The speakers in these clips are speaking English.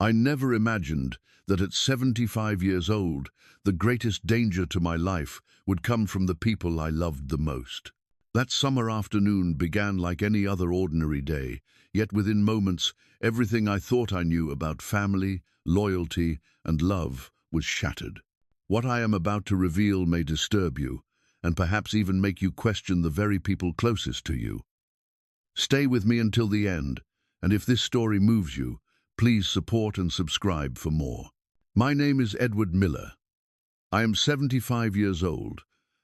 I never imagined that at 75 years old, the greatest danger to my life would come from the people I loved the most. That summer afternoon began like any other ordinary day, yet within moments, everything I thought I knew about family, loyalty, and love was shattered. What I am about to reveal may disturb you, and perhaps even make you question the very people closest to you. Stay with me until the end, and if this story moves you, please support and subscribe for more. My name is Edward Miller. I am 75 years old,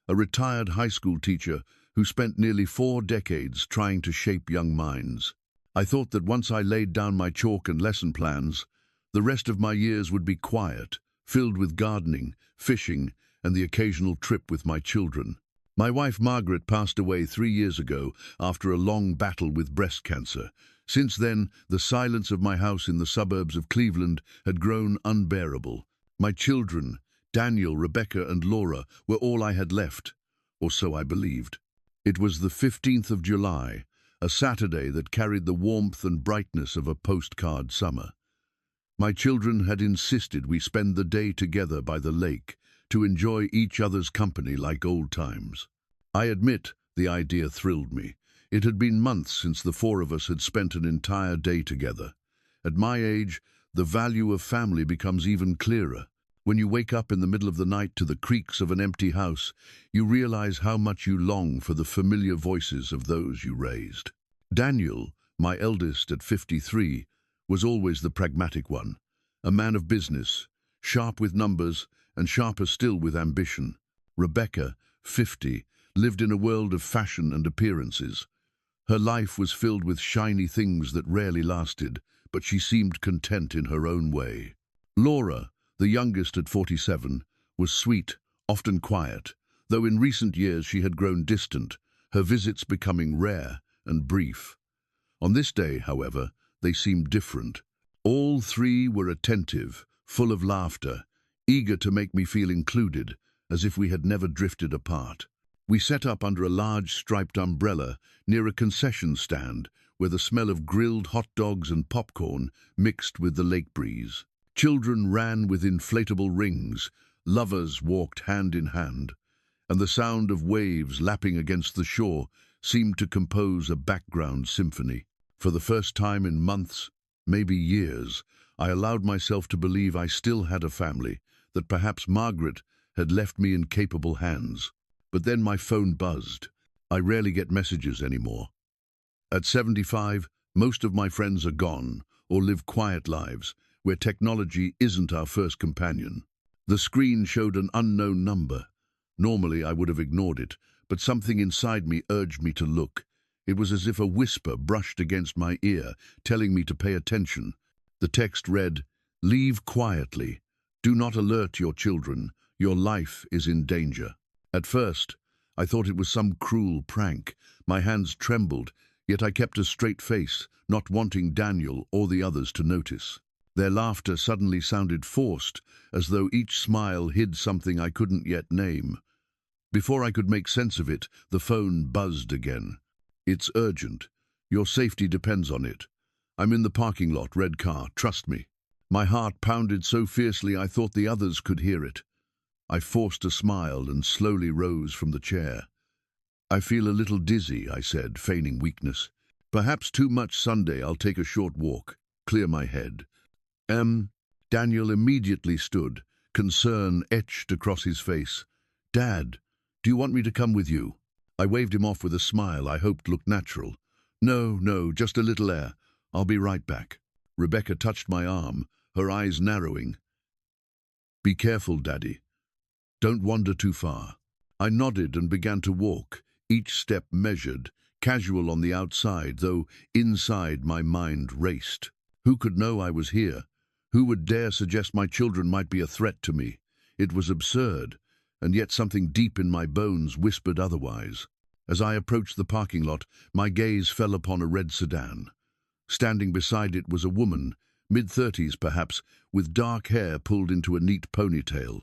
a retired high school teacher who spent nearly 4 decades trying to shape young minds. I thought that once I laid down my chalk and lesson plans, the rest of my years would be quiet, filled with gardening, fishing, and the occasional trip with my children. My wife Margaret passed away 3 years ago after a long battle with breast cancer. Since then, the silence of my house in the suburbs of Cleveland had grown unbearable. My children, Daniel, Rebecca, and Laura, were all I had left, or so I believed. It was the 15th of July, a Saturday that carried the warmth and brightness of a postcard summer. My children had insisted we spend the day together by the lake to enjoy each other's company like old times. I admit the idea thrilled me. It had been months since the 4 of us had spent an entire day together. At my age, the value of family becomes even clearer. When you wake up in the middle of the night to the creaks of an empty house, you realize how much you long for the familiar voices of those you raised. Daniel, my eldest at 53, was always the pragmatic one, a man of business, sharp with numbers and sharper still with ambition. Rebecca, 50, lived in a world of fashion and appearances. Her life was filled with shiny things that rarely lasted, but she seemed content in her own way. Laura, the youngest at 47, was sweet, often quiet, though in recent years she had grown distant, her visits becoming rare and brief. On this day, however, they seemed different. All 3 were attentive, full of laughter, eager to make me feel included, as if we had never drifted apart. We set up under a large striped umbrella near a concession stand where the smell of grilled hot dogs and popcorn mixed with the lake breeze. Children ran with inflatable rings, lovers walked hand in hand, and the sound of waves lapping against the shore seemed to compose a background symphony. For the first time in months, maybe years, I allowed myself to believe I still had a family, that perhaps Margaret had left me in capable hands. But then my phone buzzed. I rarely get messages anymore. At 75, most of my friends are gone or live quiet lives where technology isn't our first companion. The screen showed an unknown number. Normally I would have ignored it, but something inside me urged me to look. It was as if a whisper brushed against my ear, telling me to pay attention. The text read, "Leave quietly. Do not alert your children. Your life is in danger." At first, I thought it was some cruel prank. My hands trembled, yet I kept a straight face, not wanting Daniel or the others to notice. Their laughter suddenly sounded forced, as though each smile hid something I couldn't yet name. Before I could make sense of it, the phone buzzed again. "It's urgent. Your safety depends on it. I'm in the parking lot, red car, trust me." My heart pounded so fiercely I thought the others could hear it. I forced a smile and slowly rose from the chair. "I feel a little dizzy," I said, feigning weakness. "Perhaps too much Sunday. I'll take a short walk, clear my head." Daniel immediately stood, concern etched across his face. "Dad, do you want me to come with you?" I waved him off with a smile I hoped looked natural. No, just a little air. I'll be right back." Rebecca touched my arm, her eyes narrowing. "Be careful, Daddy. Don't wander too far." I nodded and began to walk, each step measured, casual on the outside, though inside my mind raced. Who could know I was here? Who would dare suggest my children might be a threat to me? It was absurd, and yet something deep in my bones whispered otherwise. As I approached the parking lot, my gaze fell upon a red sedan. Standing beside it was a woman, mid-30s perhaps, with dark hair pulled into a neat ponytail.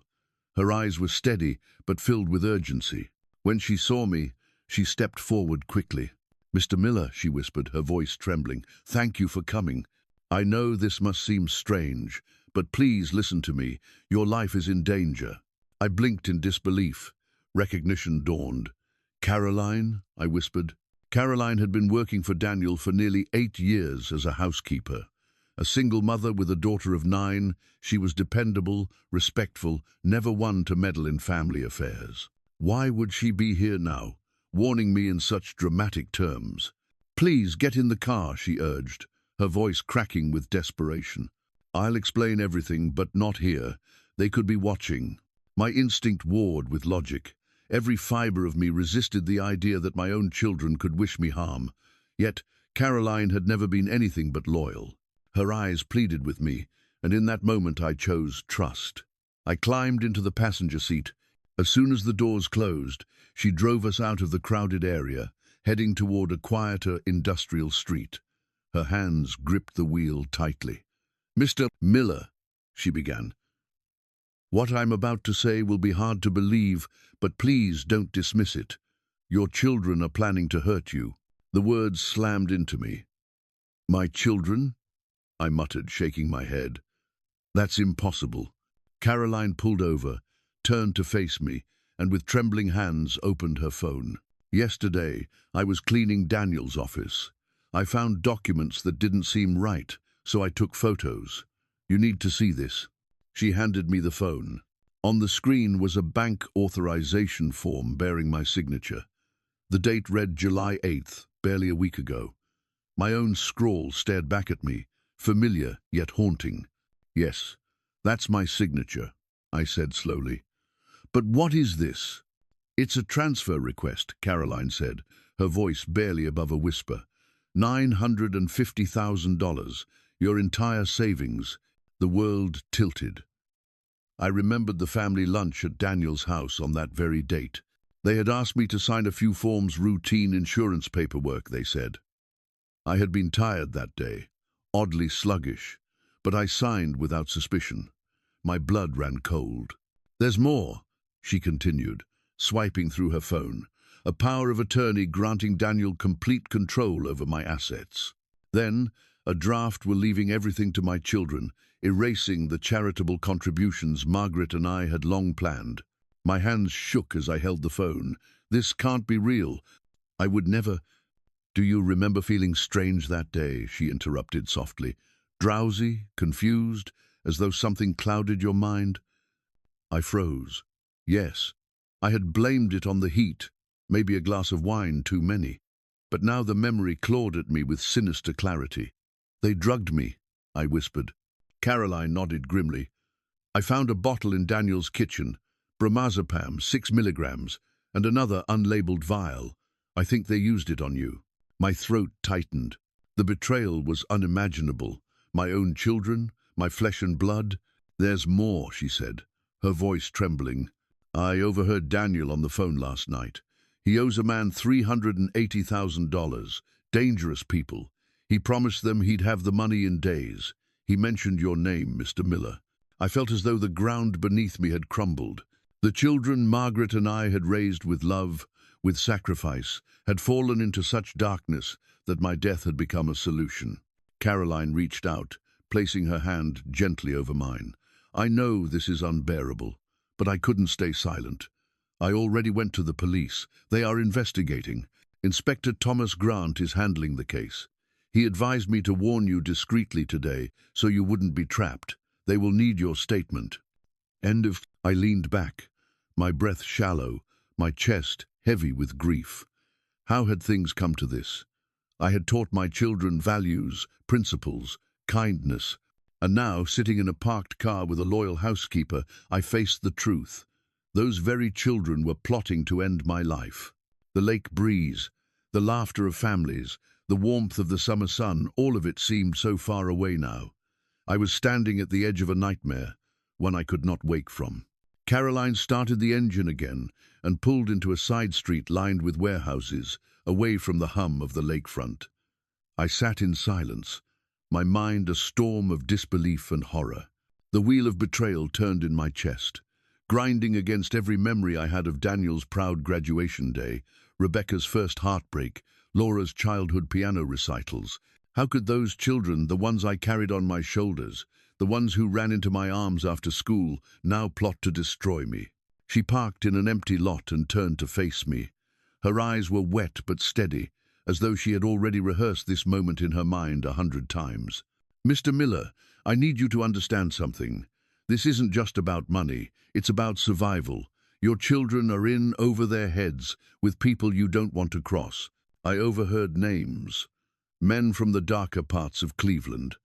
Her eyes were steady, but filled with urgency. When she saw me, she stepped forward quickly. "Mr. Miller," she whispered, her voice trembling, "thank you for coming." I know this must seem strange, but please listen to me. Your life is in danger." I blinked in disbelief. Recognition dawned. "Caroline?" I whispered. Caroline had been working for Daniel for nearly 8 years as a housekeeper. A single mother with a daughter of 9, she was dependable, respectful, never one to meddle in family affairs. Why would she be here now, warning me in such dramatic terms? "Please get in the car," she urged, her voice cracking with desperation. "I'll explain everything, but not here. They could be watching." My instinct warred with logic. Every fiber of me resisted the idea that my own children could wish me harm. Yet Caroline had never been anything but loyal. Her eyes pleaded with me, and in that moment I chose trust. I climbed into the passenger seat. As soon as the doors closed, she drove us out of the crowded area, heading toward a quieter industrial street. Her hands gripped the wheel tightly. "Mr. Miller," she began. "What I'm about to say will be hard to believe, but please don't dismiss it. Your children are planning to hurt you." The words slammed into me. "My children?" I muttered, shaking my head. "That's impossible." Caroline pulled over, turned to face me, and with trembling hands opened her phone. "Yesterday, I was cleaning Daniel's office. I found documents that didn't seem right, so I took photos. You need to see this." She handed me the phone. On the screen was a bank authorization form bearing my signature. The date read July 8th, barely a week ago. My own scrawl stared back at me, familiar yet haunting. "Yes, that's my signature," I said slowly. "But what is this?" "It's a transfer request," Caroline said, her voice barely above a whisper. $950,000, your entire savings." The world tilted. I remembered the family lunch at Daniel's house on that very date. They had asked me to sign a few forms, routine insurance paperwork, they said. I had been tired that day, oddly sluggish, but I signed without suspicion. My blood ran cold. "There's more," she continued, swiping through her phone. "A power of attorney granting Daniel complete control over my assets. Then, a draft will leaving everything to my children, erasing the charitable contributions Margaret and I had long planned." My hands shook as I held the phone. "This can't be real. I would never—" "Do you remember feeling strange that day?" she interrupted softly. "Drowsy, confused, as though something clouded your mind?" I froze. Yes, I had blamed it on the heat, maybe a glass of wine too many. But now the memory clawed at me with sinister clarity. "They drugged me," I whispered. Caroline nodded grimly. "I found a bottle in Daniel's kitchen, bromazepam, 6 milligrams, and another unlabeled vial. I think they used it on you." My throat tightened. The betrayal was unimaginable. My own children, my flesh and blood. "There's more," she said, her voice trembling. "I overheard Daniel on the phone last night. He owes a man $380,000. Dangerous people. He promised them he'd have the money in days. He mentioned your name, Mr. Miller." I felt as though the ground beneath me had crumbled. The children Margaret and I had raised with love, with sacrifice, had fallen into such darkness that my death had become a solution. Caroline reached out, placing her hand gently over mine. "I know this is unbearable, but I couldn't stay silent. I already went to the police. They are investigating. Inspector Thomas Grant is handling the case. He advised me to warn you discreetly today, so you wouldn't be trapped. They will need your statement." I leaned back, my breath shallow, my chest heavy with grief. How had things come to this? I had taught my children values, principles, kindness, and now, sitting in a parked car with a loyal housekeeper, I faced the truth. Those very children were plotting to end my life. The lake breeze, the laughter of families, the warmth of the summer sun, all of it seemed so far away now. I was standing at the edge of a nightmare, one I could not wake from. Caroline started the engine again and pulled into a side street lined with warehouses, away from the hum of the lakefront. I sat in silence, my mind a storm of disbelief and horror. The wheel of betrayal turned in my chest, grinding against every memory I had of Daniel's proud graduation day, Rebecca's first heartbreak, Laura's childhood piano recitals, How could those children, the ones I carried on my shoulders, the ones who ran into my arms after school, now plot to destroy me? She parked in an empty lot and turned to face me. Her eyes were wet but steady, as though she had already rehearsed this moment in her mind 100 times. "Mr. Miller, I need you to understand something. This isn't just about money, it's about survival. Your children are in over their heads with people you don't want to cross." I overheard names. Men from the darker parts of Cleveland.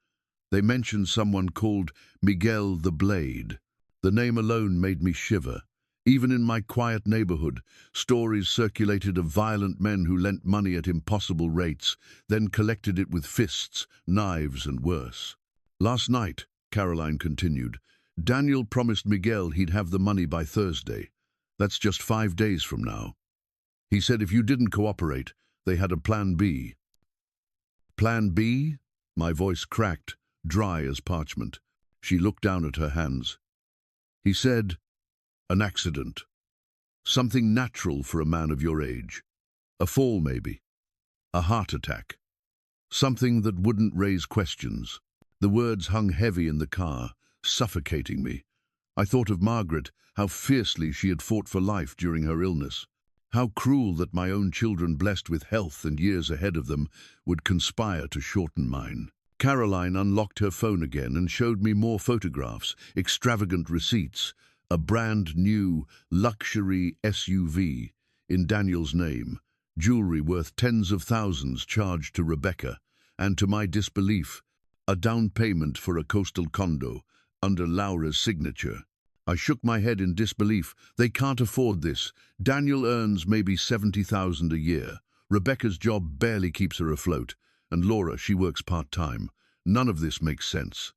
They mentioned someone called Miguel the Blade. The name alone made me shiver. Even in my quiet neighborhood, stories circulated of violent men who lent money at impossible rates, then collected it with fists, knives, and worse. "Last night," Caroline continued, "Daniel promised Miguel he'd have the money by Thursday. That's just 5 days from now. He said if you didn't cooperate, they had a plan B." "Plan B?" My voice cracked, dry as parchment. She looked down at her hands. "He said, an accident. Something natural for a man of your age. A fall, maybe. A heart attack. Something that wouldn't raise questions." The words hung heavy in the car, suffocating me. I thought of Margaret, how fiercely she had fought for life during her illness. How cruel that my own children, blessed with health and years ahead of them, would conspire to shorten mine. Caroline unlocked her phone again and showed me more photographs, extravagant receipts, a brand new luxury SUV in Daniel's name, jewelry worth tens of thousands charged to Rebecca, and to my disbelief, a down payment for a coastal condo under Laura's signature. I shook my head in disbelief. They can't afford this. Daniel earns maybe $70,000 a year. Rebecca's job barely keeps her afloat. And Laura, she works part-time. None of this makes sense.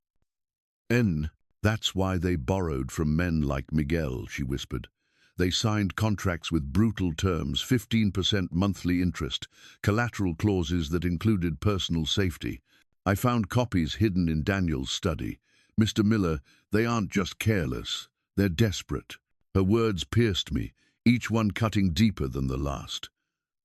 That's why they borrowed from men like Miguel," she whispered. "They signed contracts with brutal terms, 15% monthly interest, collateral clauses that included personal safety. I found copies hidden in Daniel's study. Mr. Miller, they aren't just careless. They're desperate." Her words pierced me, each one cutting deeper than the last.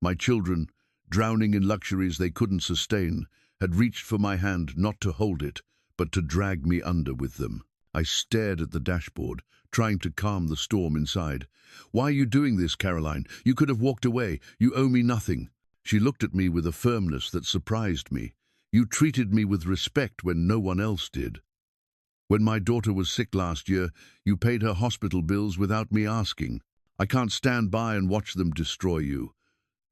My children, drowning in luxuries they couldn't sustain, had reached for my hand not to hold it, but to drag me under with them. I stared at the dashboard, trying to calm the storm inside. "Why are you doing this, Caroline? You could have walked away. You owe me nothing." She looked at me with a firmness that surprised me. "You treated me with respect when no one else did. When my daughter was sick last year, you paid her hospital bills without me asking. I can't stand by and watch them destroy you.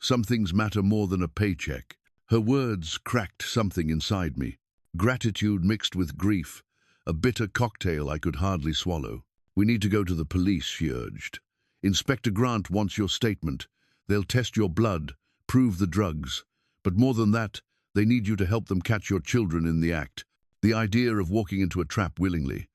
Some things matter more than a paycheck." Her words cracked something inside me. Gratitude mixed with grief, a bitter cocktail I could hardly swallow. "We need to go to the police," she urged. "Inspector Grant wants your statement. They'll test your blood, prove the drugs. But more than that, they need you to help them catch your children in the act." The idea of walking into a trap willingly,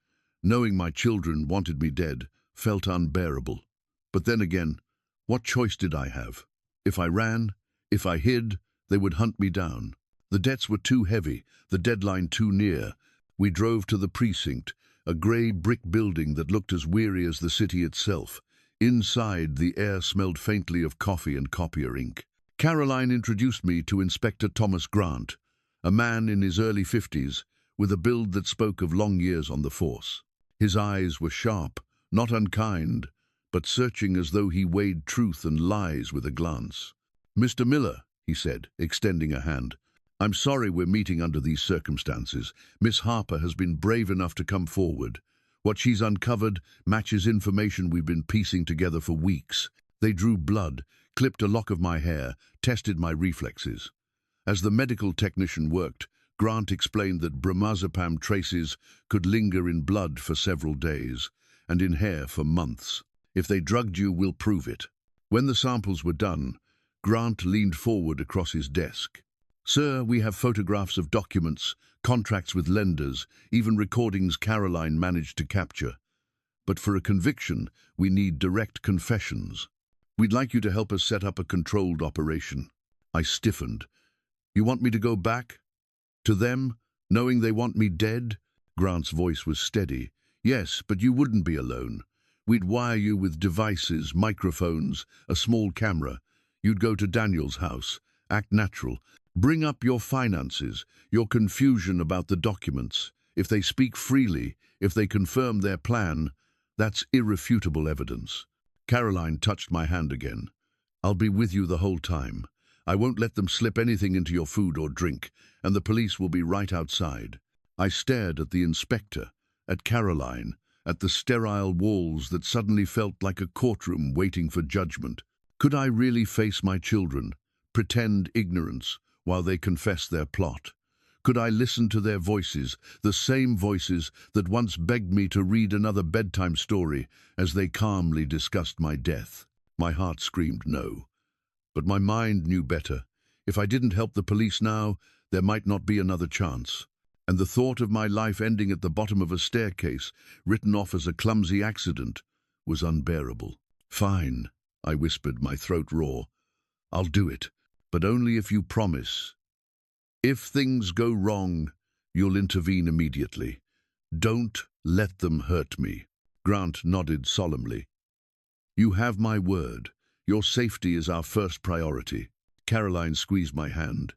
knowing my children wanted me dead, felt unbearable. But then again, what choice did I have? If I ran, if I hid, they would hunt me down. The debts were too heavy, the deadline too near. We drove to the precinct, a grey brick building that looked as weary as the city itself. Inside, the air smelled faintly of coffee and copier ink. Caroline introduced me to Inspector Thomas Grant, a man in his early 50s, with a build that spoke of long years on the force. His eyes were sharp, not unkind, but searching as though he weighed truth and lies with a glance. "Mr. Miller," he said, extending a hand, "I'm sorry we're meeting under these circumstances. Miss Harper has been brave enough to come forward. What she's uncovered matches information we've been piecing together for weeks. They drew blood, clipped a lock of my hair, tested my reflexes." As the medical technician worked, Grant explained that bromazepam traces could linger in blood for several days, and in hair for months. "If they drugged you, we'll prove it." When the samples were done, Grant leaned forward across his desk. "Sir, we have photographs of documents, contracts with lenders, even recordings Caroline managed to capture. But for a conviction, we need direct confessions. We'd like you to help us set up a controlled operation." I stiffened. "You want me to go back? To them, knowing they want me dead?" Grant's voice was steady. "Yes, but you wouldn't be alone. We'd wire you with devices, microphones, a small camera. You'd go to Daniel's house, act natural, Bring up your finances, your confusion about the documents. If they speak freely, if they confirm their plan, that's irrefutable evidence. Caroline touched my hand again. I'll be with you the whole time. I won't let them slip anything into your food or drink, and the police will be right outside. I stared at the inspector, at Caroline, at the sterile walls that suddenly felt like a courtroom waiting for judgment. Could I really face my children, pretend ignorance, while they confess their plot? Could I listen to their voices, the same voices that once begged me to read another bedtime story as they calmly discussed my death? My heart screamed no. But my mind knew better. If I didn't help the police now, there might not be another chance. And the thought of my life ending at the bottom of a staircase, written off as a clumsy accident, was unbearable. Fine, I whispered, my throat raw. I'll do it, but only if you promise. If things go wrong, you'll intervene immediately. Don't let them hurt me. Grant nodded solemnly. You have my word. Your safety is our first priority. Caroline squeezed my hand.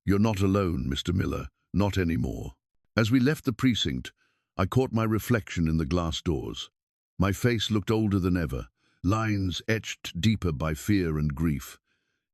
You're not alone, Mr. Miller, not anymore. As we left the precinct, I caught my reflection in the glass doors. My face looked older than ever, lines etched deeper by fear and grief.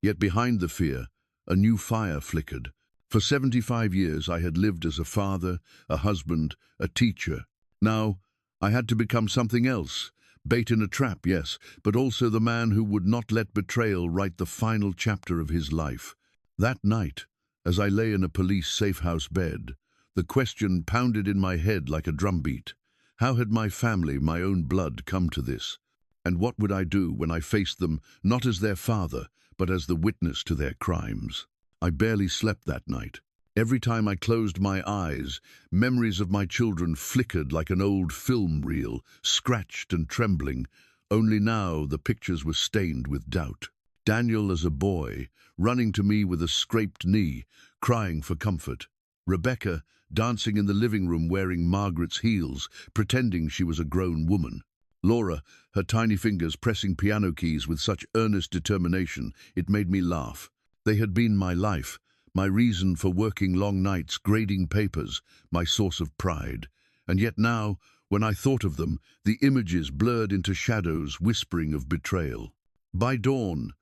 Yet behind the fear, a new fire flickered. For 75 years I had lived as a father, a husband, a teacher. Now, I had to become something else. Bait in a trap, yes, but also the man who would not let betrayal write the final chapter of his life. That night, as I lay in a police safe-house bed, the question pounded in my head like a drumbeat. How had my family, my own blood, come to this? And what would I do when I faced them, not as their father, but as the witness to their crimes? I barely slept that night. Every time I closed my eyes, memories of my children flickered like an old film reel, scratched and trembling. Only now the pictures were stained with doubt. Daniel as a boy, running to me with a scraped knee, crying for comfort. Rebecca, dancing in the living room wearing Margaret's heels, pretending she was a grown woman. Laura, her tiny fingers pressing piano keys with such earnest determination, it made me laugh. They had been my life, my reason for working long nights, grading papers, my source of pride. And yet now, when I thought of them, the images blurred into shadows, whispering of betrayal. By dawn,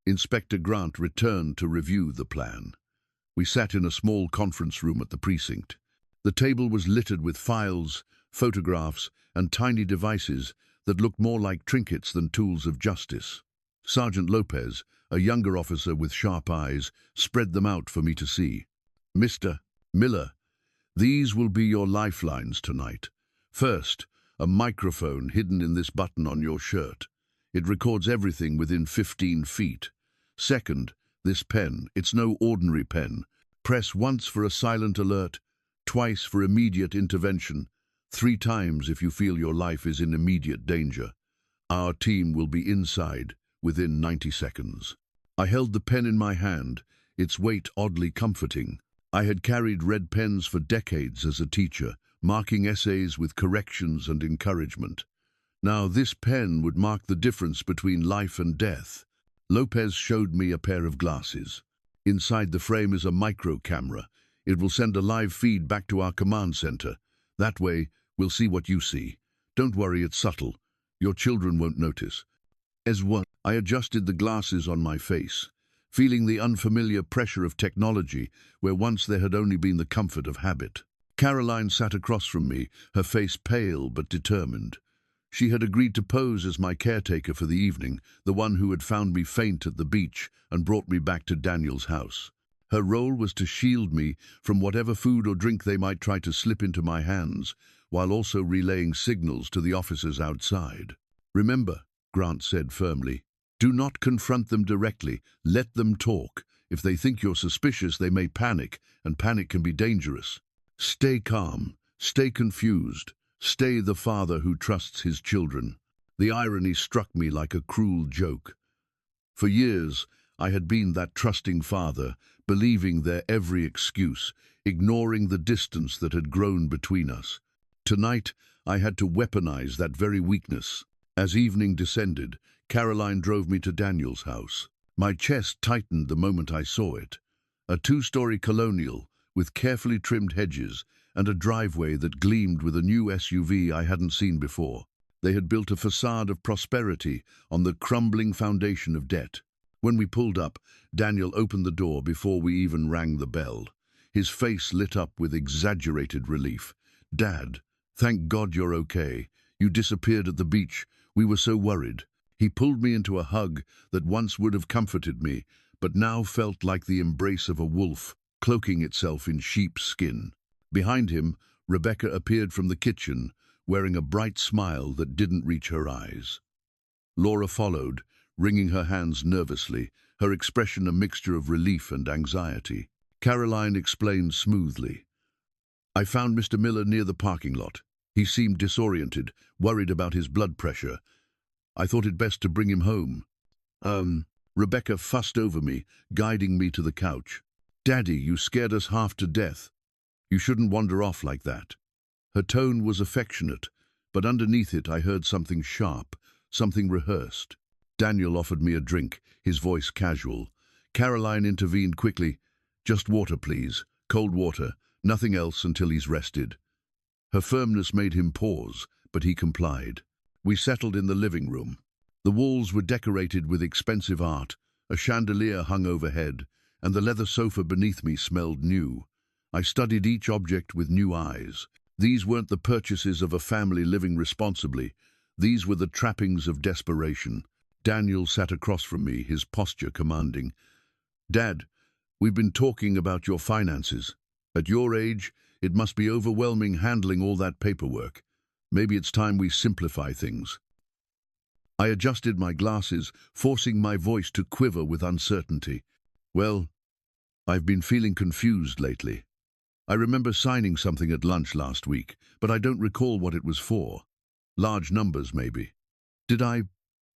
Inspector Grant returned to review the plan. We sat in a small conference room at the precinct. The table was littered with files, photographs, and tiny devices that looked more like trinkets than tools of justice. Sergeant Lopez, a younger officer with sharp eyes, spread them out for me to see. Mr. Miller, these will be your lifelines tonight. First, a microphone hidden in this button on your shirt. It records everything within 15 feet. Second, this pen. It's no ordinary pen. Press once for a silent alert, twice for immediate intervention, 3 times if you feel your life is in immediate danger. Our team will be inside within 90 seconds. I held the pen in my hand, its weight oddly comforting. I had carried red pens for decades as a teacher, marking essays with corrections and encouragement. Now this pen would mark the difference between life and death. Lopez showed me a pair of glasses. Inside the frame is a micro camera. It will send a live feed back to our command center. That way, we'll see what you see. Don't worry, it's subtle. Your children won't notice. As one, I adjusted the glasses on my face, feeling the unfamiliar pressure of technology where once there had only been the comfort of habit. Caroline sat across from me, her face pale but determined. She had agreed to pose as my caretaker for the evening, the one who had found me faint at the beach and brought me back to Daniel's house. Her role was to shield me from whatever food or drink they might try to slip into my hands, while also relaying signals to the officers outside. Remember, Grant said firmly, do not confront them directly. Let them talk. If they think you're suspicious, they may panic, and panic can be dangerous. Stay calm. Stay confused. Stay the father who trusts his children. The irony struck me like a cruel joke. For years, I had been that trusting father, believing their every excuse, ignoring the distance that had grown between us. Tonight, I had to weaponize that very weakness. As evening descended, Caroline drove me to Daniel's house. My chest tightened the moment I saw it. A two-story colonial with carefully trimmed hedges and a driveway that gleamed with a new SUV I hadn't seen before. They had built a facade of prosperity on the crumbling foundation of debt. When we pulled up, Daniel opened the door before we even rang the bell. His face lit up with exaggerated relief. "Dad, thank God you're okay. You disappeared at the beach. We were so worried." He pulled me into a hug that once would have comforted me, but now felt like the embrace of a wolf, cloaking itself in sheep's skin. Behind him, Rebecca appeared from the kitchen, wearing a bright smile that didn't reach her eyes. Laura followed, wringing her hands nervously, her expression a mixture of relief and anxiety. Caroline explained smoothly. "I found Mr. Miller near the parking lot. He seemed disoriented, worried about his blood pressure. I thought it best to bring him home." Rebecca fussed over me, guiding me to the couch. "Daddy, you scared us half to death. You shouldn't wander off like that." Her tone was affectionate, but underneath it I heard something sharp, something rehearsed. Daniel offered me a drink, his voice casual. Caroline intervened quickly. "Just water, please. Cold water. Nothing else until he's rested." Her firmness made him pause, but he complied. We settled in the living room. The walls were decorated with expensive art, a chandelier hung overhead, and the leather sofa beneath me smelled new. I studied each object with new eyes. These weren't the purchases of a family living responsibly. These were the trappings of desperation. Daniel sat across from me, his posture commanding. "Dad, we've been talking about your finances. At your age, it must be overwhelming handling all that paperwork. Maybe it's time we simplify things." I adjusted my glasses, forcing my voice to quiver with uncertainty. "Well, I've been feeling confused lately. I remember signing something at lunch last week, but I don't recall what it was for. Large numbers, maybe. Did I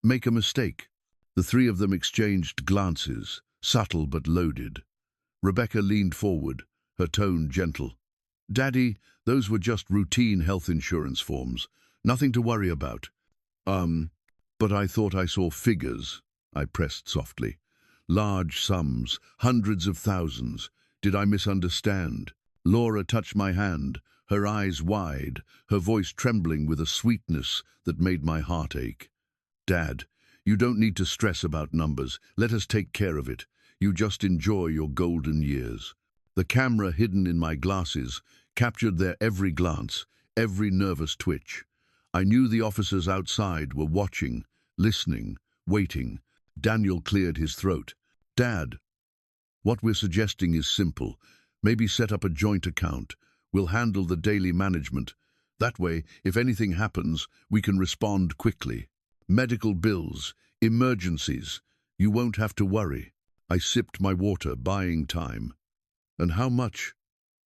make a mistake?" The three of them exchanged glances, subtle but loaded. Rebecca leaned forward, her tone gentle. "Daddy, those were just routine health insurance forms. Nothing to worry about." But I thought I saw figures," I pressed softly. "Large sums, hundreds of thousands. Did I misunderstand?" Laura touched my hand, her eyes wide, her voice trembling with a sweetness that made my heart ache. "Dad, you don't need to stress about numbers. Let us take care of it. You just enjoy your golden years." The camera hidden in my glasses captured their every glance, every nervous twitch. I knew the officers outside were watching, listening, waiting. Daniel cleared his throat. "Dad, what we're suggesting is simple. Maybe set up a joint account. We'll handle the daily management. That way, if anything happens, we can respond quickly. Medical bills, emergencies. You won't have to worry." I sipped my water, buying time. "And how much?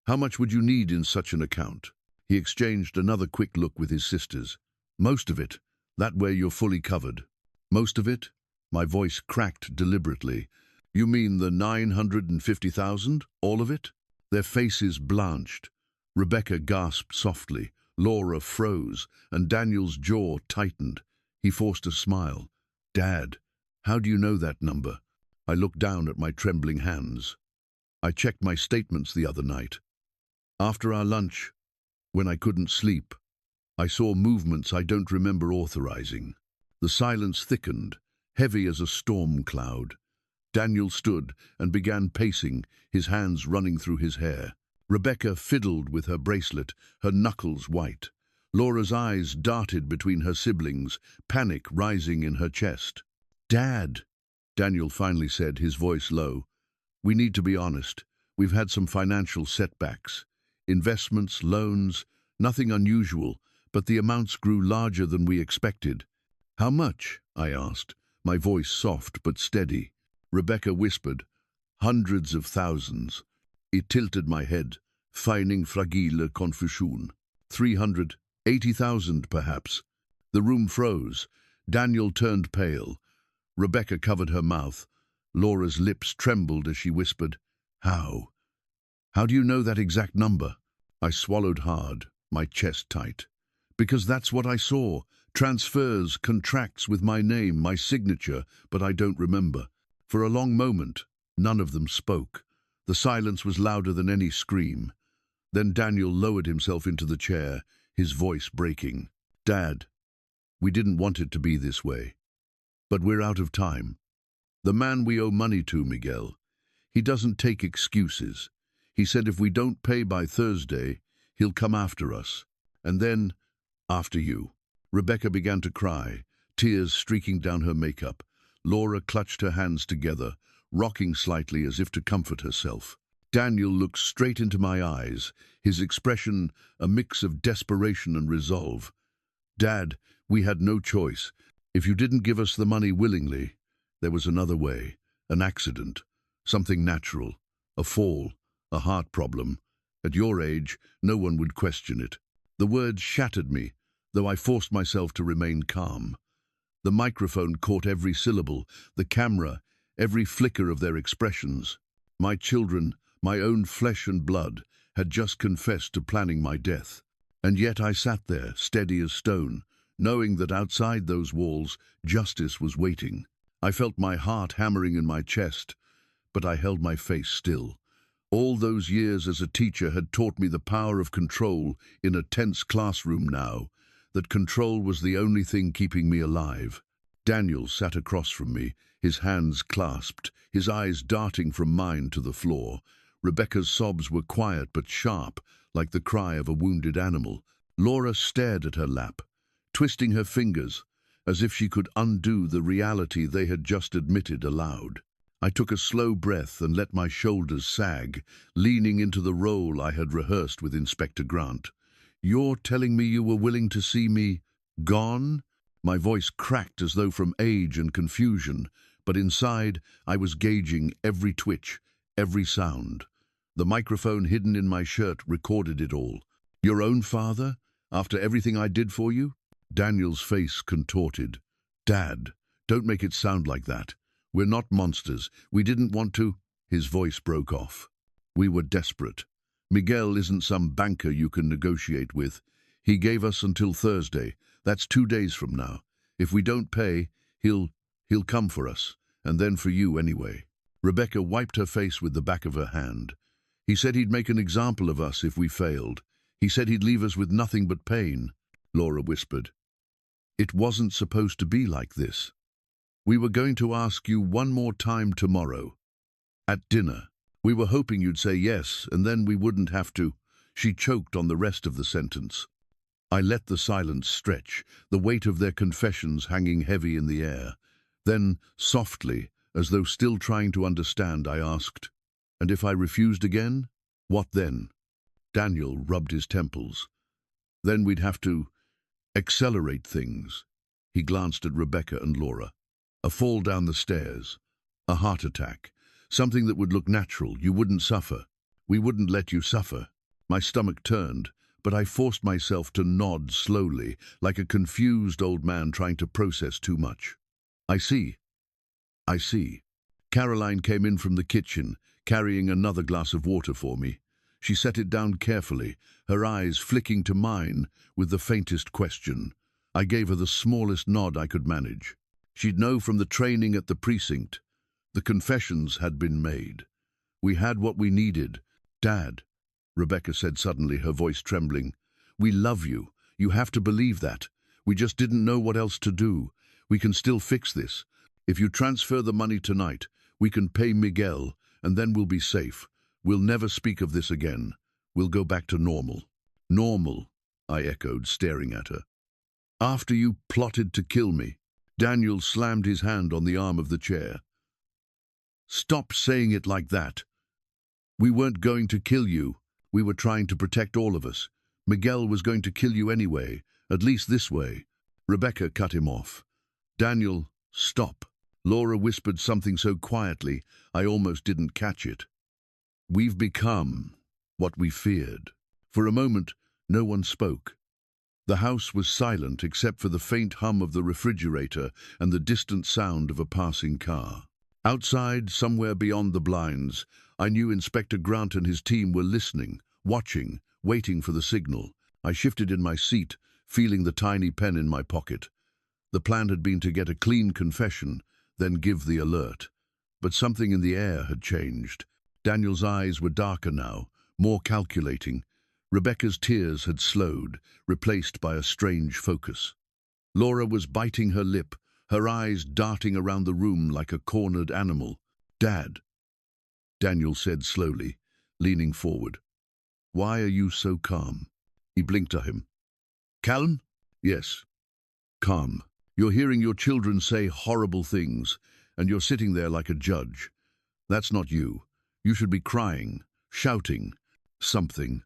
How much would you need in such an account?" He exchanged another quick look with his sisters. "Most of it. That way you're fully covered." "Most of it?" My voice cracked deliberately. "You mean the 950,000? All of it?" Their faces blanched. Rebecca gasped softly, Laura froze, and Daniel's jaw tightened. He forced a smile. "Dad, how do you know that number?" I looked down at my trembling hands. "I checked my statements the other night. After our lunch, when I couldn't sleep, I saw movements I don't remember authorizing." The silence thickened, heavy as a storm cloud. Daniel stood and began pacing, his hands running through his hair. Rebecca fiddled with her bracelet, her knuckles white. Laura's eyes darted between her siblings, panic rising in her chest. "Dad," Daniel finally said, his voice low, "we need to be honest. We've had some financial setbacks. Investments, loans, nothing unusual, but the amounts grew larger than we expected." "How much?" I asked, my voice soft but steady. Rebecca whispered, "Hundreds of thousands." It tilted my head, feigning fragile confusion. 380,000, perhaps. The room froze. Daniel turned pale. Rebecca covered her mouth. Laura's lips trembled as she whispered, "How? How do you know that exact number?" I swallowed hard, my chest tight. "Because that's what I saw. Transfers, contracts with my name, my signature, but I don't remember." For a long moment, none of them spoke. The silence was louder than any scream. Then Daniel lowered himself into the chair, his voice breaking. "Dad, we didn't want it to be this way. But we're out of time. The man we owe money to, Miguel, he doesn't take excuses. He said if we don't pay by Thursday, he'll come after us. And then, after you." Rebecca began to cry, tears streaking down her makeup. Laura clutched her hands together, rocking slightly as if to comfort herself. Daniel looked straight into my eyes, his expression a mix of desperation and resolve. "Dad, we had no choice. If you didn't give us the money willingly, there was another way, an accident, something natural, a fall, a heart problem. At your age, no one would question it." The words shattered me, though I forced myself to remain calm. The microphone caught every syllable, the camera, every flicker of their expressions. My children, my own flesh and blood, had just confessed to planning my death. And yet I sat there, steady as stone, knowing that outside those walls, justice was waiting. I felt my heart hammering in my chest, but I held my face still. All those years as a teacher had taught me the power of control in a tense classroom now, that control was the only thing keeping me alive. Daniel sat across from me, his hands clasped, his eyes darting from mine to the floor. Rebecca's sobs were quiet but sharp, like the cry of a wounded animal. Laura stared at her lap, twisting her fingers, as if she could undo the reality they had just admitted aloud. I took a slow breath and let my shoulders sag, leaning into the role I had rehearsed with Inspector Grant. "You're telling me you were willing to see me gone?" My voice cracked as though from age and confusion, but inside I was gauging every twitch, every sound. The microphone hidden in my shirt recorded it all. "Your own father? After everything I did for you?" Daniel's face contorted. "Dad, don't make it sound like that. We're not monsters. We didn't want to—" His voice broke off. "We were desperate. Miguel isn't some banker you can negotiate with. He gave us until Thursday. That's 2 days from now. If we don't pay, he'll come for us, and then for you anyway." Rebecca wiped her face with the back of her hand. "He said he'd make an example of us if we failed. He said he'd leave us with nothing but pain," Laura whispered. "It wasn't supposed to be like this. We were going to ask you one more time tomorrow, at dinner. We were hoping you'd say yes, and then we wouldn't have to—" She choked on the rest of the sentence. I let the silence stretch, the weight of their confessions hanging heavy in the air. Then, softly, as though still trying to understand, I asked, "And if I refused again? What then?" Daniel rubbed his temples. "Then we'd have to accelerate things." He glanced at Rebecca and Laura. "A fall down the stairs, a heart attack, something that would look natural. You wouldn't suffer. We wouldn't let you suffer." My stomach turned, but I forced myself to nod slowly, like a confused old man trying to process too much. "I see. I see." Caroline came in from the kitchen, carrying another glass of water for me. She set it down carefully, her eyes flicking to mine with the faintest question. I gave her the smallest nod I could manage. She'd know from the training at the precinct. The confessions had been made. We had what we needed. "Dad," Rebecca said suddenly, her voice trembling, "we love you. You have to believe that. We just didn't know what else to do. We can still fix this. If you transfer the money tonight, we can pay Miguel, and then we'll be safe. We'll never speak of this again. We'll go back to normal." "Normal," I echoed, staring at her. "After you plotted to kill me." Daniel slammed his hand on the arm of the chair. "Stop saying it like that. We weren't going to kill you. We were trying to protect all of us. Miguel was going to kill you anyway, at least this way." Rebecca cut him off. "Daniel, stop." Laura whispered something so quietly I almost didn't catch it. "We've become what we feared." For a moment, no one spoke. The house was silent except for the faint hum of the refrigerator and the distant sound of a passing car. Outside, somewhere beyond the blinds, I knew Inspector Grant and his team were listening, watching, waiting for the signal. I shifted in my seat, feeling the tiny pen in my pocket. The plan had been to get a clean confession, then give the alert. But something in the air had changed. Daniel's eyes were darker now, more calculating. Rebecca's tears had slowed, replaced by a strange focus. Laura was biting her lip, her eyes darting around the room like a cornered animal. "Dad," Daniel said slowly, leaning forward. "Why are you so calm?" He blinked at him. "Calm?" "Yes, calm. You're hearing your children say horrible things, and you're sitting there like a judge. That's not you. You should be crying, shouting, something."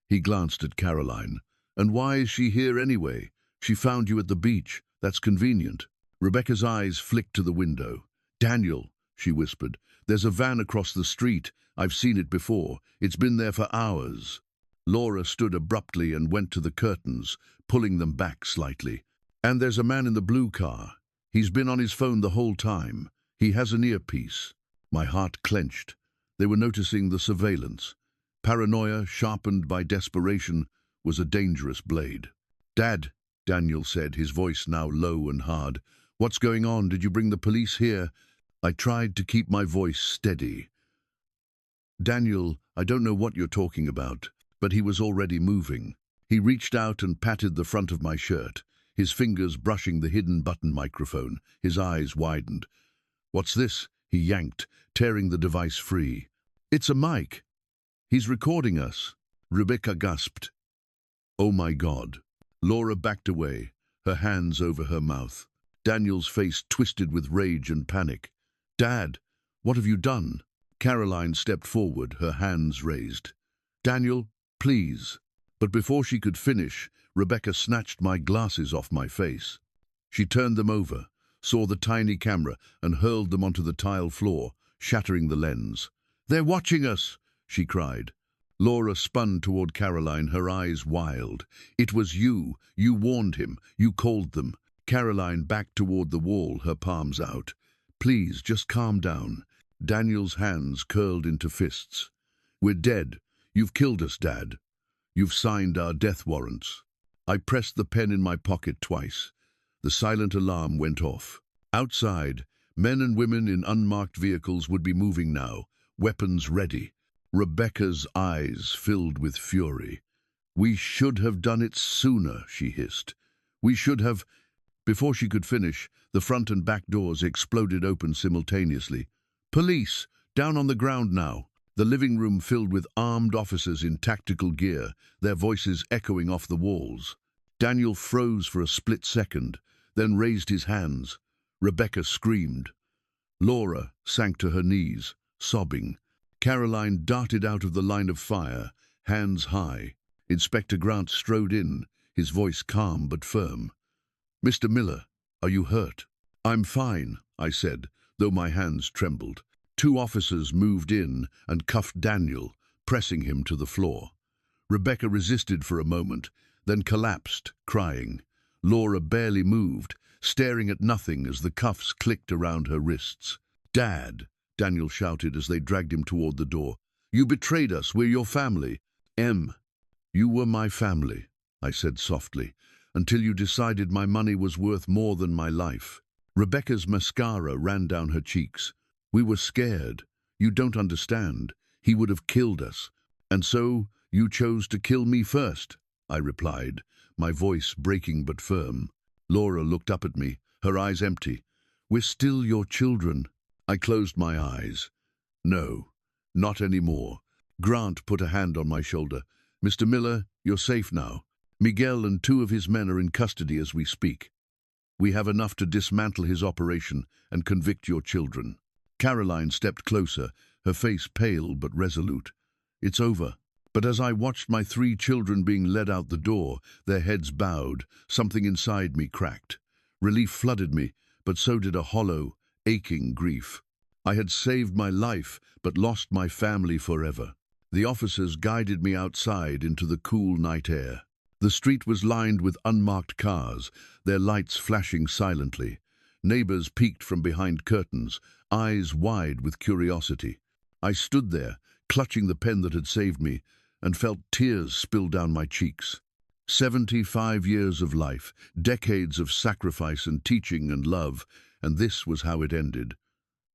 He glanced at Caroline. "And why is she here anyway? She found you at the beach. That's convenient." Rebecca's eyes flicked to the window. "Daniel," she whispered, "there's a van across the street. I've seen it before. It's been there for hours." Laura stood abruptly and went to the curtains, pulling them back slightly. "And there's a man in the blue car. He's been on his phone the whole time. He has an earpiece." My heart clenched. They were noticing the surveillance. Paranoia, sharpened by desperation, was a dangerous blade. "Dad," Daniel said, his voice now low and hard, "what's going on? Did you bring the police here?" I tried to keep my voice steady. "Daniel, I don't know what you're talking about," but he was already moving. He reached out and patted the front of my shirt, his fingers brushing the hidden button microphone. His eyes widened. "What's this?" he yanked, tearing the device free. "It's a mic. He's recording us." Rebecca gasped. "Oh my God." Laura backed away, her hands over her mouth. Daniel's face twisted with rage and panic. "Dad, what have you done?" Caroline stepped forward, her hands raised. "Daniel, please." But before she could finish, Rebecca snatched my glasses off my face. She turned them over, saw the tiny camera, and hurled them onto the tile floor, shattering the lens. "They're watching us!" she cried. Laura spun toward Caroline, her eyes wild. "It was you. You warned him. You called them." Caroline backed toward the wall, her palms out. "Please, just calm down." Daniel's hands curled into fists. "We're dead. You've killed us, Dad. You've signed our death warrants." I pressed the pen in my pocket twice. The silent alarm went off. Outside, men and women in unmarked vehicles would be moving now, weapons ready. Rebecca's eyes filled with fury. "We should have done it sooner," she hissed. "We should have—" Before she could finish, the front and back doors exploded open simultaneously. "Police! Down on the ground now!" The living room filled with armed officers in tactical gear, their voices echoing off the walls. Daniel froze for a split second, then raised his hands. Rebecca screamed. Laura sank to her knees, sobbing. Caroline darted out of the line of fire, hands high. Inspector Grant strode in, his voice calm but firm. "Mr. Miller, are you hurt?" "I'm fine," I said, though my hands trembled. Two officers moved in and cuffed Daniel, pressing him to the floor. Rebecca resisted for a moment, then collapsed, crying. Laura barely moved, staring at nothing as the cuffs clicked around her wrists. "Dad!" Daniel shouted as they dragged him toward the door. "You betrayed us. We're your family." "You were my family," I said softly, "until you decided my money was worth more than my life." Rebecca's mascara ran down her cheeks. "We were scared. You don't understand. He would have killed us. And so you chose to kill me first," I replied, my voice breaking but firm. Laura looked up at me, her eyes empty. "We're still your children." I closed my eyes. "No, not anymore." Grant put a hand on my shoulder. "Mr. Miller, you're safe now. Miguel and 2 of his men are in custody as we speak. We have enough to dismantle his operation and convict your children." Caroline stepped closer, her face pale but resolute. "It's over." But as I watched my 3 children being led out the door, their heads bowed, something inside me cracked. Relief flooded me, but so did a hollow, aching grief. I had saved my life, but lost my family forever. The officers guided me outside into the cool night air. The street was lined with unmarked cars, their lights flashing silently. Neighbors peeked from behind curtains, eyes wide with curiosity. I stood there, clutching the pen that had saved me, and felt tears spill down my cheeks. 75 years of life, decades of sacrifice and teaching and love, and this was how it ended.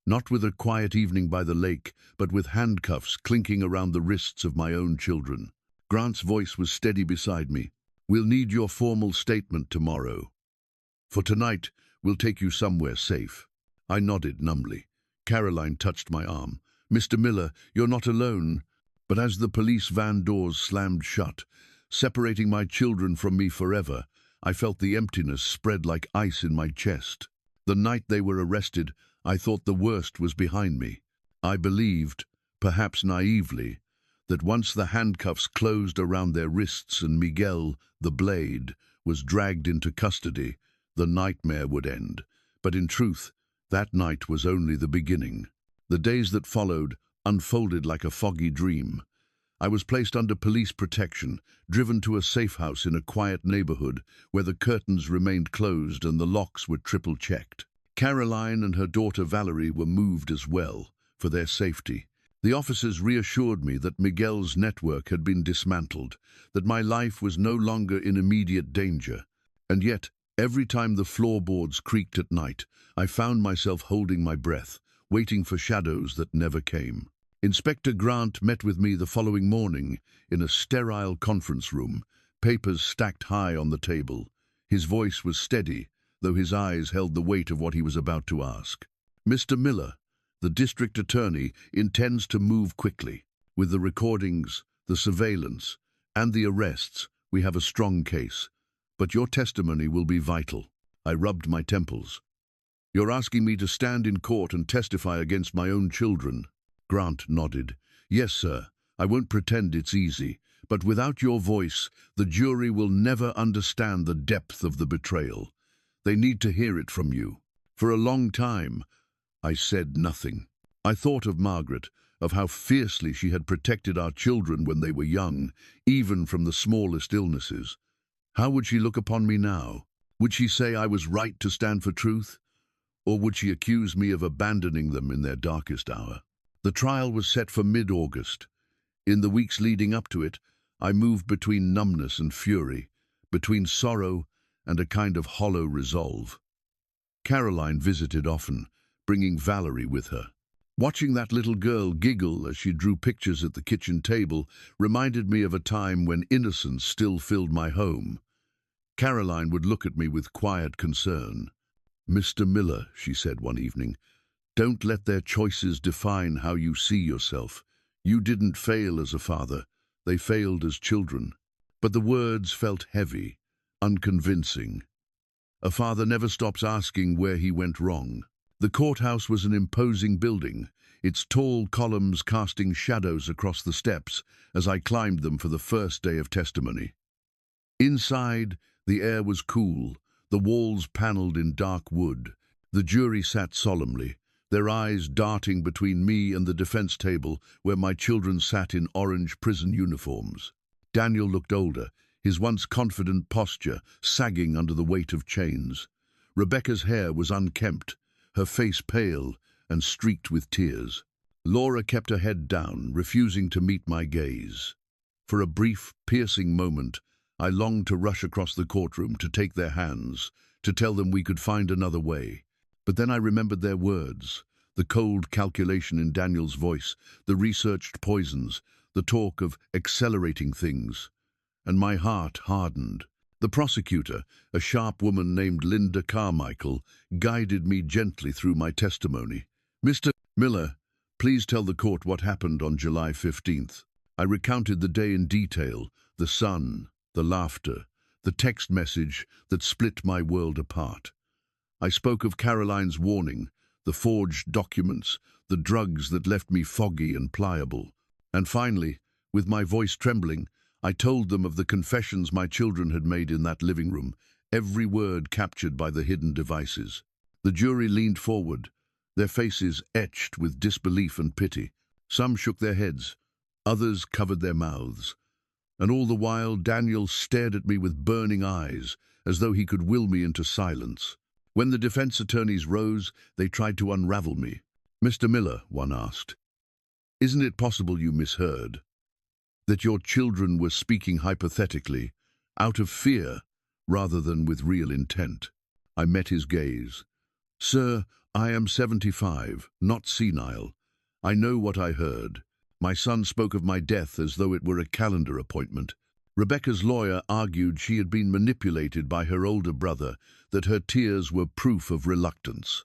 Not with a quiet evening by the lake, but with handcuffs clinking around the wrists of my own children. Grant's voice was steady beside me. "We'll need your formal statement tomorrow. For tonight, we'll take you somewhere safe." I nodded numbly. Caroline touched my arm. "Mr. Miller, you're not alone." But as the police van doors slammed shut, separating my children from me forever, I felt the emptiness spread like ice in my chest. The night they were arrested, I thought the worst was behind me. I believed, perhaps naively, that once the handcuffs closed around their wrists and Miguel, the Blade, was dragged into custody, the nightmare would end. But in truth, that night was only the beginning. The days that followed unfolded like a foggy dream. I was placed under police protection, driven to a safe house in a quiet neighborhood where the curtains remained closed and the locks were triple-checked. Caroline and her daughter Valerie were moved as well, for their safety. The officers reassured me that Miguel's network had been dismantled, that my life was no longer in immediate danger. And yet, every time the floorboards creaked at night, I found myself holding my breath, waiting for shadows that never came. Inspector Grant met with me the following morning in a sterile conference room, papers stacked high on the table. His voice was steady, though his eyes held the weight of what he was about to ask. "Mr. Miller, the district attorney intends to move quickly. With the recordings, the surveillance, and the arrests, we have a strong case. But your testimony will be vital." I rubbed my temples. "You're asking me to stand in court and testify against my own children?" Grant nodded. "Yes, sir. I won't pretend it's easy, but without your voice, the jury will never understand the depth of the betrayal. They need to hear it from you." For a long time, I said nothing. I thought of Margaret, of how fiercely she had protected our children when they were young, even from the smallest illnesses. How would she look upon me now? Would she say I was right to stand for truth? Or would she accuse me of abandoning them in their darkest hour? The trial was set for mid-August. In the weeks leading up to it, I moved between numbness and fury, between sorrow and a kind of hollow resolve. Caroline visited often, bringing Valerie with her. Watching that little girl giggle as she drew pictures at the kitchen table reminded me of a time when innocence still filled my home. Caroline would look at me with quiet concern. "Mr. Miller," she said one evening, "don't let their choices define how you see yourself. You didn't fail as a father. They failed as children." But the words felt heavy, unconvincing. A father never stops asking where he went wrong. The courthouse was an imposing building, its tall columns casting shadows across the steps as I climbed them for the first day of testimony. Inside, the air was cool, the walls paneled in dark wood. The jury sat solemnly, their eyes darting between me and the defense table where my children sat in orange prison uniforms. Daniel looked older, his once confident posture sagging under the weight of chains. Rebecca's hair was unkempt, her face pale and streaked with tears. Laura kept her head down, refusing to meet my gaze. For a brief, piercing moment, I longed to rush across the courtroom, to take their hands, to tell them we could find another way. But then I remembered their words, the cold calculation in Daniel's voice, the researched poisons, the talk of accelerating things, and my heart hardened. The prosecutor, a sharp woman named Linda Carmichael, guided me gently through my testimony. "Mr. Miller, please tell the court what happened on July 15th. I recounted the day in detail, the sun, the laughter, the text message that split my world apart. I spoke of Caroline's warning, the forged documents, the drugs that left me foggy and pliable. And finally, with my voice trembling, I told them of the confessions my children had made in that living room, every word captured by the hidden devices. The jury leaned forward, their faces etched with disbelief and pity. Some shook their heads, others covered their mouths. And all the while Daniel stared at me with burning eyes, as though he could will me into silence. When the defense attorneys rose, they tried to unravel me. "Mr. Miller," one asked, "isn't it possible you misheard? That your children were speaking hypothetically, out of fear, rather than with real intent?" I met his gaze. Sir, I am 75, not senile. I know what I heard. My son spoke of my death as though it were a calendar appointment. Rebecca's lawyer argued she had been manipulated by her older brother, that her tears were proof of reluctance.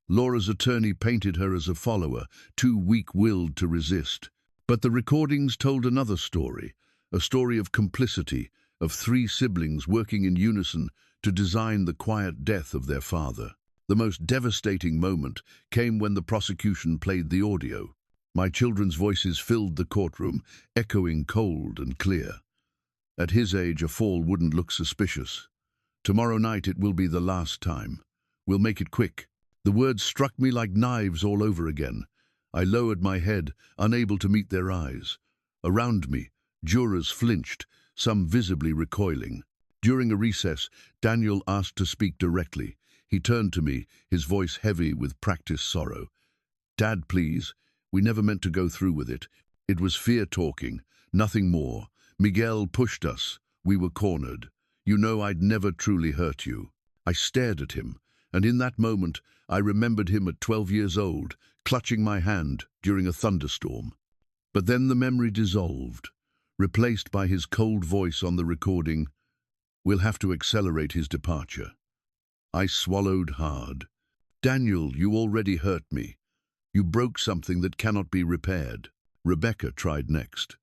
Laura's attorney painted her as a follower, too weak-willed to resist. But the recordings told another story, a story of complicity, of three siblings working in unison to design the quiet death of their father. The most devastating moment came when the prosecution played the audio. My children's voices filled the courtroom, echoing cold and clear. At his age, a fall wouldn't look suspicious. Tomorrow night it will be the last time. We'll make it quick. The words struck me like knives all over again. I lowered my head, unable to meet their eyes. Around me, jurors flinched, some visibly recoiling. During a recess, Daniel asked to speak directly. He turned to me, his voice heavy with practiced sorrow. "Dad, please. We never meant to go through with it. It was fear talking, nothing more. Miguel pushed us. We were cornered. You know I'd never truly hurt you." I stared at him, and in that moment I remembered him at 12 years old, clutching my hand during a thunderstorm. But then the memory dissolved, replaced by his cold voice on the recording. "We'll have to accelerate his departure." I swallowed hard. "Daniel, you already hurt me. You broke something that cannot be repaired." Rebecca tried next.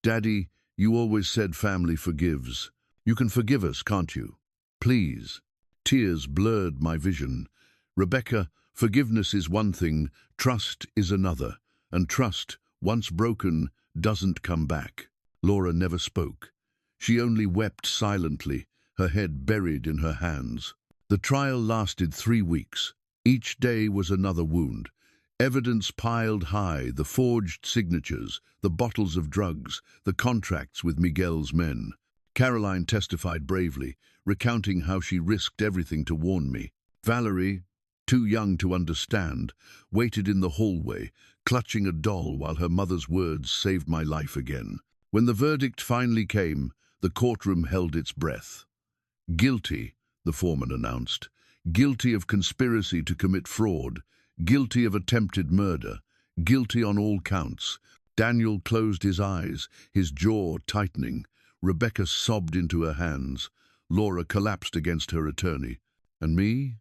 "Daddy, you always said family forgives. You can forgive us, can't you? Please." Tears blurred my vision. "Rebecca, forgiveness is one thing, trust is another, and trust, once broken, doesn't come back." Laura never spoke. She only wept silently, her head buried in her hands. The trial lasted 3 weeks. Each day was another wound. Evidence piled high, the forged signatures, the bottles of drugs, the contracts with Miguel's men. Caroline testified bravely, recounting how she risked everything to warn me. Valerie, too young to understand, waited in the hallway, clutching a doll while her mother's words saved my life again. When the verdict finally came, the courtroom held its breath. "Guilty," the foreman announced. "Guilty of conspiracy to commit fraud. Guilty of attempted murder. Guilty on all counts." Daniel closed his eyes, his jaw tightening. Rebecca sobbed into her hands. Laura collapsed against her attorney. And me?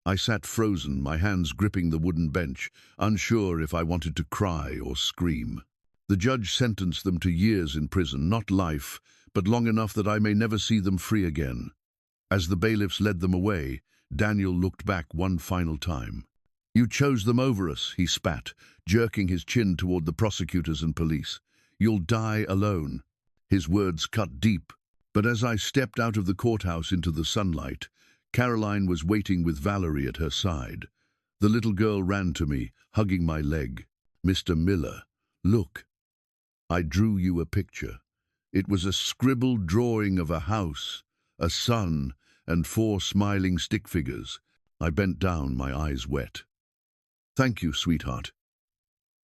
I sat frozen, my hands gripping the wooden bench, unsure if I wanted to cry or scream. The judge sentenced them to years in prison, not life, but long enough that I may never see them free again. As the bailiffs led them away, Daniel looked back one final time. "You chose them over us," he spat, jerking his chin toward the prosecutors and police. "You'll die alone." His words cut deep, but as I stepped out of the courthouse into the sunlight, Caroline was waiting with Valerie at her side. The little girl ran to me, hugging my leg. "Mr. Miller, look. I drew you a picture." It was a scribbled drawing of a house, a sun, and 4 smiling stick figures. I bent down, my eyes wet. "Thank you, sweetheart.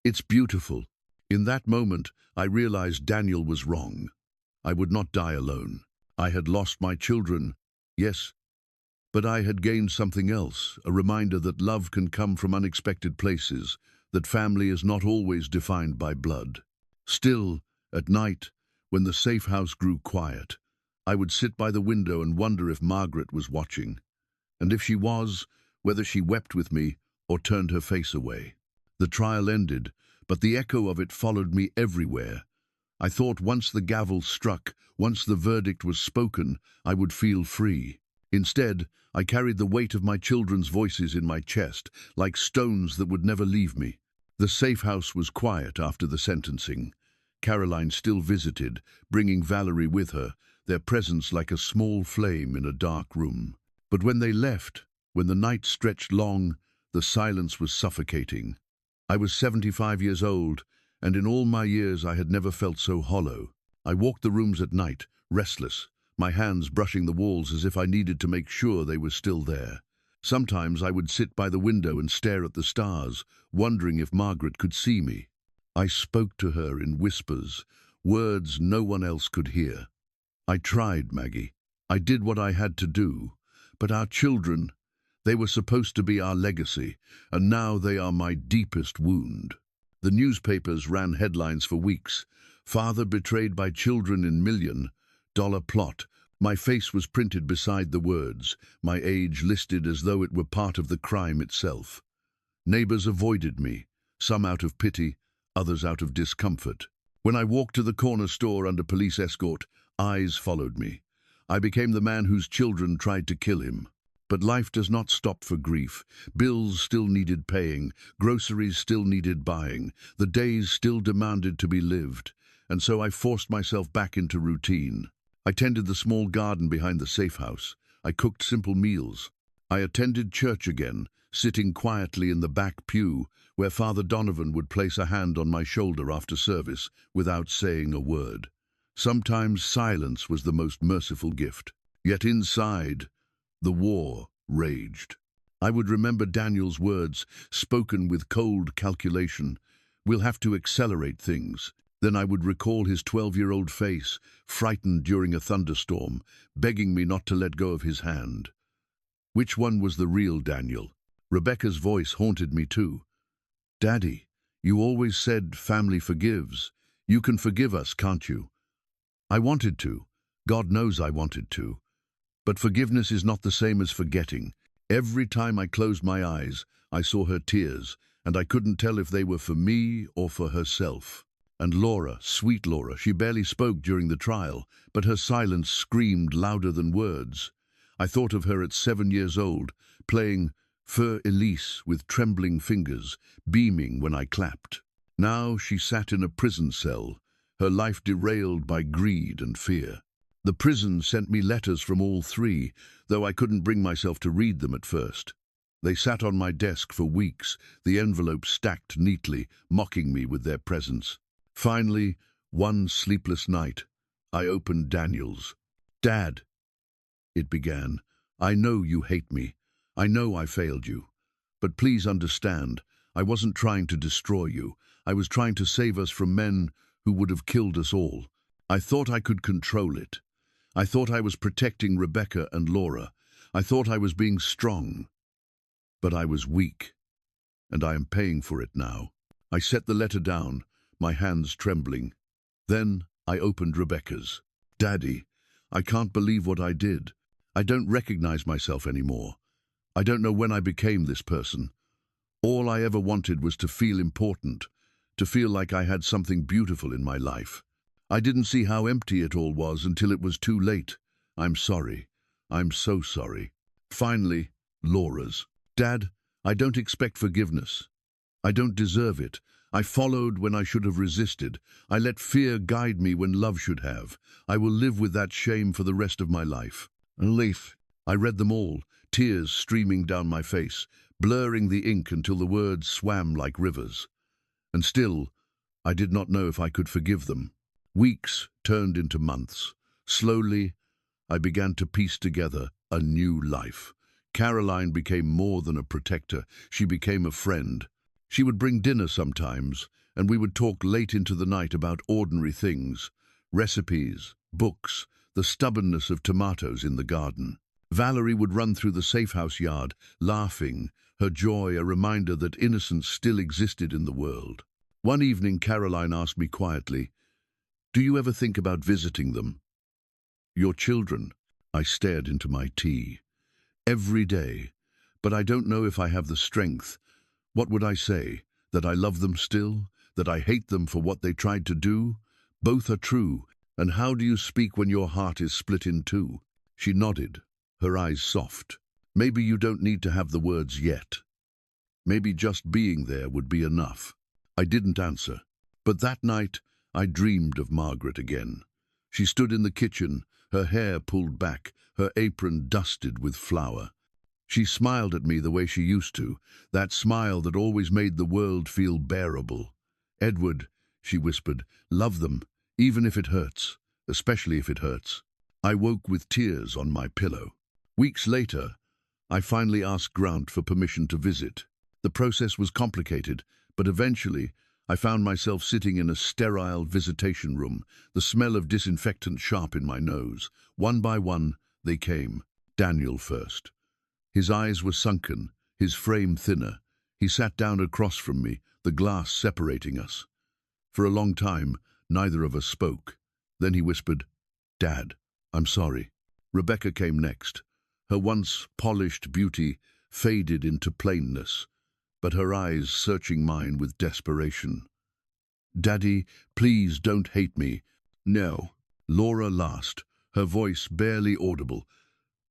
It's beautiful." In that moment, I realized Daniel was wrong. I would not die alone. I had lost my children, yes, but I had gained something else, a reminder that love can come from unexpected places, that family is not always defined by blood. Still, at night, when the safe house grew quiet, I would sit by the window and wonder if Margaret was watching, and if she was, whether she wept with me or turned her face away. The trial ended, but the echo of it followed me everywhere. I thought once the gavel struck, once the verdict was spoken, I would feel free. Instead, I carried the weight of my children's voices in my chest, like stones that would never leave me. The safe house was quiet after the sentencing. Caroline still visited, bringing Valerie with her, their presence like a small flame in a dark room. But when they left, when the night stretched long, the silence was suffocating. I was 75 years old, and in all my years I had never felt so hollow. I walked the rooms at night, restless, my hands brushing the walls as if I needed to make sure they were still there. Sometimes I would sit by the window and stare at the stars, wondering if Margaret could see me. I spoke to her in whispers, words no one else could hear. I tried, Maggie. I did what I had to do. But our children, They were supposed to be our legacy, and now they are my deepest wound. The newspapers ran headlines for weeks. Father betrayed by children in $1 million plot. My face was printed beside the words, my age listed as though it were part of the crime itself. Neighbors avoided me, some out of pity, others out of discomfort. When I walked to the corner store under police escort, eyes followed me. I became the man whose children tried to kill him. But life does not stop for grief. Bills still needed paying, groceries still needed buying, the days still demanded to be lived, and so I forced myself back into routine. I tended the small garden behind the safe house. I cooked simple meals. I attended church again, sitting quietly in the back pew, where Father Donovan would place a hand on my shoulder after service without saying a word. Sometimes silence was the most merciful gift. Yet inside, the war raged. I would remember Daniel's words, spoken with cold calculation. We'll have to accelerate things. Then I would recall his 12-year-old face, frightened during a thunderstorm, begging me not to let go of his hand. Which one was the real Daniel? Rebecca's voice haunted me too. Daddy, you always said family forgives. You can forgive us, can't you? I wanted to. God knows I wanted to. But forgiveness is not the same as forgetting. Every time I closed my eyes, I saw her tears, and I couldn't tell if they were for me or for herself. And Laura, sweet Laura, she barely spoke during the trial, but her silence screamed louder than words. I thought of her at 7 years old, playing Fur Elise with trembling fingers, beaming when I clapped. Now she sat in a prison cell, her life derailed by greed and fear. The prison sent me letters from all three, though I couldn't bring myself to read them at first. They sat on my desk for weeks, the envelopes stacked neatly, mocking me with their presence. Finally, one sleepless night, I opened Daniel's. Dad, it began, I know you hate me. I know I failed you. But please understand, I wasn't trying to destroy you. I was trying to save us from men who would have killed us all. I thought I could control it. I thought I was protecting Rebecca and Laura. I thought I was being strong. But I was weak, and I am paying for it now. I set the letter down, my hands trembling. Then I opened Rebecca's. Daddy, I can't believe what I did. I don't recognize myself anymore. I don't know when I became this person. All I ever wanted was to feel important, to feel like I had something beautiful in my life. I didn't see how empty it all was until it was too late. I'm sorry. I'm so sorry. Finally, Laura's. Dad, I don't expect forgiveness. I don't deserve it. I followed when I should have resisted. I let fear guide me when love should have. I will live with that shame for the rest of my life. Leaf. I read them all, tears streaming down my face, blurring the ink until the words swam like rivers. And still, I did not know if I could forgive them. Weeks turned into months. Slowly, I began to piece together a new life. Caroline became more than a protector. She became a friend. She would bring dinner sometimes, and we would talk late into the night about ordinary things, recipes, books, the stubbornness of tomatoes in the garden. Valerie would run through the safe house yard, laughing, her joy a reminder that innocence still existed in the world. One evening, Caroline asked me quietly, "Do you ever think about visiting them?" "Your children?" I stared into my tea. "Every day, but I don't know if I have the strength. What would I say? That I love them still? That I hate them for what they tried to do? Both are true, and how do you speak when your heart is split in two?" She nodded, her eyes soft. "Maybe you don't need to have the words yet. Maybe just being there would be enough." I didn't answer, but that night I dreamed of Margaret again. She stood in the kitchen, her hair pulled back, her apron dusted with flour. She smiled at me the way she used to, that smile that always made the world feel bearable. "Edward," she whispered, "love them, even if it hurts, especially if it hurts." I woke with tears on my pillow. Weeks later, I finally asked Grant for permission to visit. The process was complicated, but eventually I found myself sitting in a sterile visitation room, the smell of disinfectant sharp in my nose. One by one, they came. Daniel first. His eyes were sunken, his frame thinner. He sat down across from me, the glass separating us. For a long time, neither of us spoke. Then he whispered, "Dad, I'm sorry." Rebecca came next. Her once polished beauty faded into plainness, but her eyes searching mine with desperation. "Daddy, please don't hate me." "No." Laura last, her voice barely audible.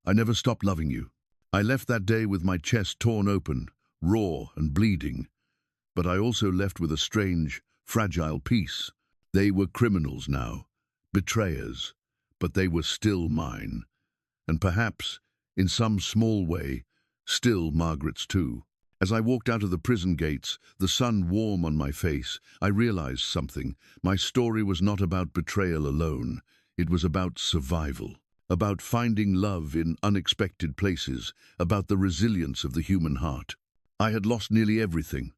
"I never stopped loving you. I left that day with my chest torn open, raw and bleeding. But I also left with a strange, fragile peace. They were criminals now, betrayers, but they were still mine. And perhaps, in some small way, still Margaret's too." As I walked out of the prison gates, the sun warm on my face, I realized something. My story was not about betrayal alone. It was about survival, about finding love in unexpected places, about the resilience of the human heart. I had lost nearly everything,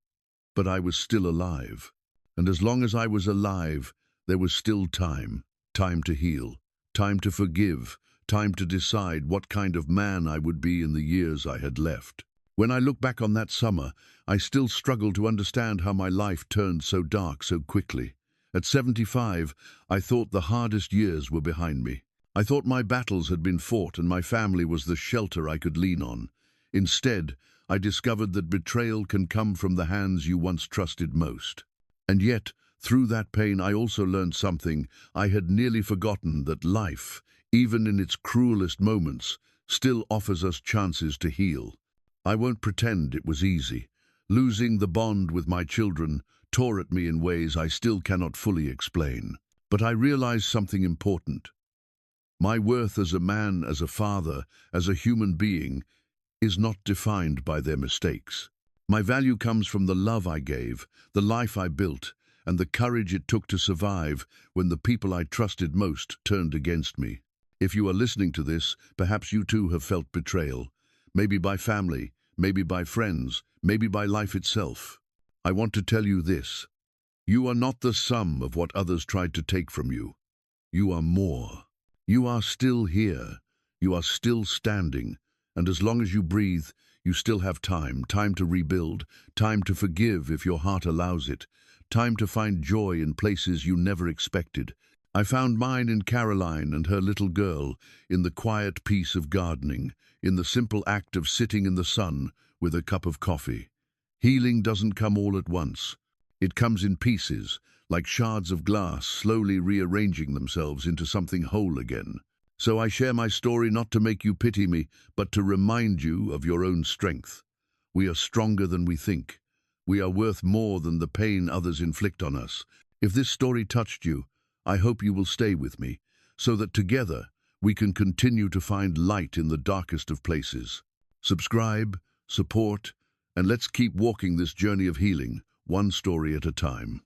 but I was still alive. And as long as I was alive, there was still time. Time to heal, time to forgive, time to decide what kind of man I would be in the years I had left. When I look back on that summer, I still struggle to understand how my life turned so dark so quickly. At 75, I thought the hardest years were behind me. I thought my battles had been fought and my family was the shelter I could lean on. Instead, I discovered that betrayal can come from the hands you once trusted most. And yet, through that pain, I also learned something. I had nearly forgotten that life, even in its cruelest moments, still offers us chances to heal. I won't pretend it was easy. Losing the bond with my children tore at me in ways I still cannot fully explain. But I realized something important. My worth as a man, as a father, as a human being, is not defined by their mistakes. My value comes from the love I gave, the life I built, and the courage it took to survive when the people I trusted most turned against me. If you are listening to this, perhaps you too have felt betrayal. Maybe by family, maybe by friends, maybe by life itself. I want to tell you this. You are not the sum of what others tried to take from you. You are more. You are still here. You are still standing. And as long as you breathe, you still have time to rebuild, time to forgive if your heart allows it, time to find joy in places you never expected. I found mine in Caroline and her little girl, in the quiet peace of gardening, in the simple act of sitting in the sun with a cup of coffee. Healing doesn't come all at once. It comes in pieces, like shards of glass slowly rearranging themselves into something whole again. So I share my story not to make you pity me, but to remind you of your own strength. We are stronger than we think. We are worth more than the pain others inflict on us. If this story touched you, I hope you will stay with me, so that together we can continue to find light in the darkest of places. Subscribe, support, and let's keep walking this journey of healing, one story at a time.